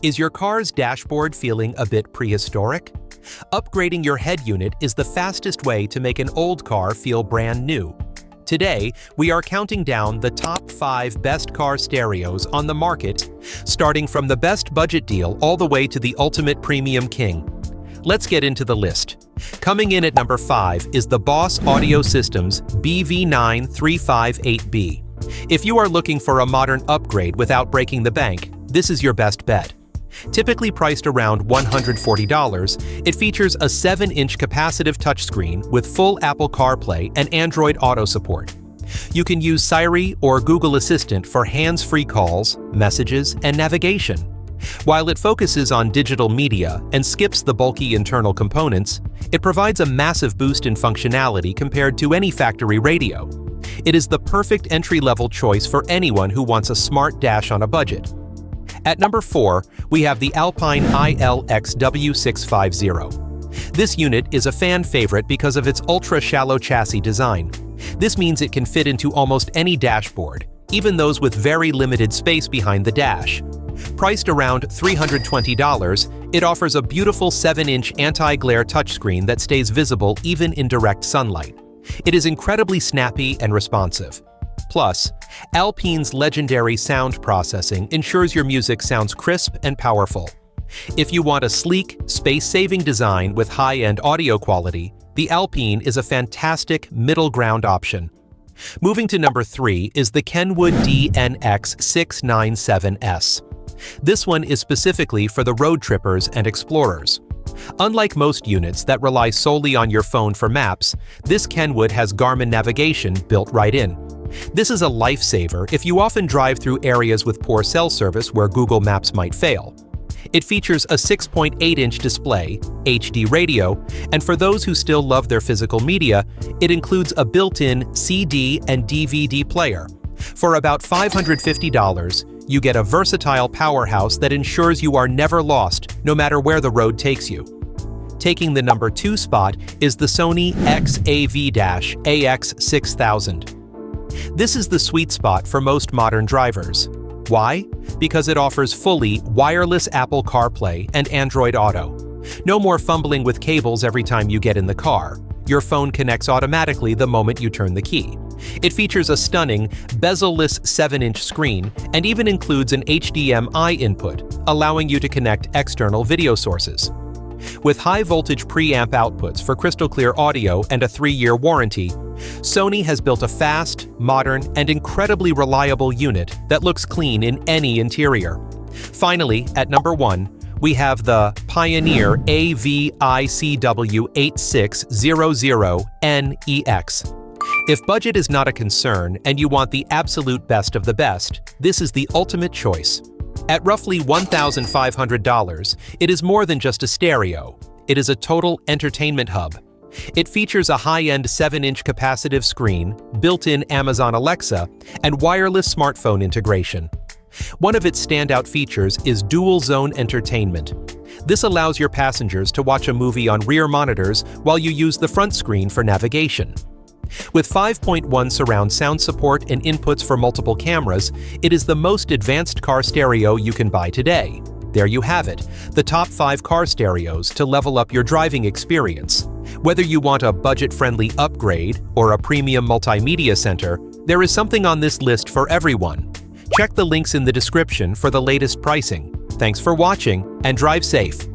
Is your car's dashboard feeling a bit prehistoric? Upgrading your head unit is the fastest way to make an old car feel brand new. Today, we are counting down the top 5 best car stereos on the market, starting from the best budget deal all the way to the ultimate premium king. Let's get into the list. Coming in at number 5 is the Boss Audio Systems BV9358B. If you are looking for a modern upgrade without breaking the bank, this is your best bet. Typically priced around $140, it features a 7-inch capacitive touchscreen with full Apple CarPlay and Android Auto support. You can use Siri or Google Assistant for hands-free calls, messages, and navigation. While it focuses on digital media and skips the bulky internal components, it provides a massive boost in functionality compared to any factory radio. It is the perfect entry-level choice for anyone who wants a smart dash on a budget. At number 4, we have the Alpine ILXW650. This unit is a fan favorite because of its ultra-shallow chassis design. This means it can fit into almost any dashboard, even those with very limited space behind the dash. Priced around $320, it offers a beautiful 7-inch anti-glare touchscreen that stays visible even in direct sunlight. It is incredibly snappy and responsive. Plus, Alpine's legendary sound processing ensures your music sounds crisp and powerful. If you want a sleek, space-saving design with high-end audio quality, the Alpine is a fantastic middle ground option. Moving to number 3 is the Kenwood DNX697S. This one is specifically for the road trippers and explorers. Unlike most units that rely solely on your phone for maps, this Kenwood has Garmin navigation built right in. This is a lifesaver if you often drive through areas with poor cell service where Google Maps might fail. It features a 6.8-inch display, HD radio, and for those who still love their physical media, it includes a built-in CD and DVD player. For about $550, you get a versatile powerhouse that ensures you are never lost, no matter where the road takes you. Taking the number 2 spot is the Sony XAV-AX6000. This is the sweet spot for most modern drivers. Why? Because it offers fully wireless Apple CarPlay and Android Auto. No more fumbling with cables every time you get in the car. Your phone connects automatically the moment you turn the key. It features a stunning, bezel-less 7-inch screen and even includes an HDMI input, allowing you to connect external video sources. With high-voltage preamp outputs for crystal-clear audio and a 3-year warranty, Sony has built a fast, modern, and incredibly reliable unit that looks clean in any interior. Finally, at number 1, we have the Pioneer AVICW8600NEX. If budget is not a concern and you want the absolute best of the best, this is the ultimate choice. At roughly $1,500, it is more than just a stereo. It is a total entertainment hub. It features a high-end 7-inch capacitive screen, built-in Amazon Alexa, and wireless smartphone integration. One of its standout features is dual-zone entertainment. This allows your passengers to watch a movie on rear monitors while you use the front screen for navigation. With 5.1 surround sound support and inputs for multiple cameras, it is the most advanced car stereo you can buy today. There you have it, the top 5 car stereos to level up your driving experience. Whether you want a budget-friendly upgrade or a premium multimedia center, there is something on this list for everyone. Check the links in the description for the latest pricing. Thanks for watching and drive safe.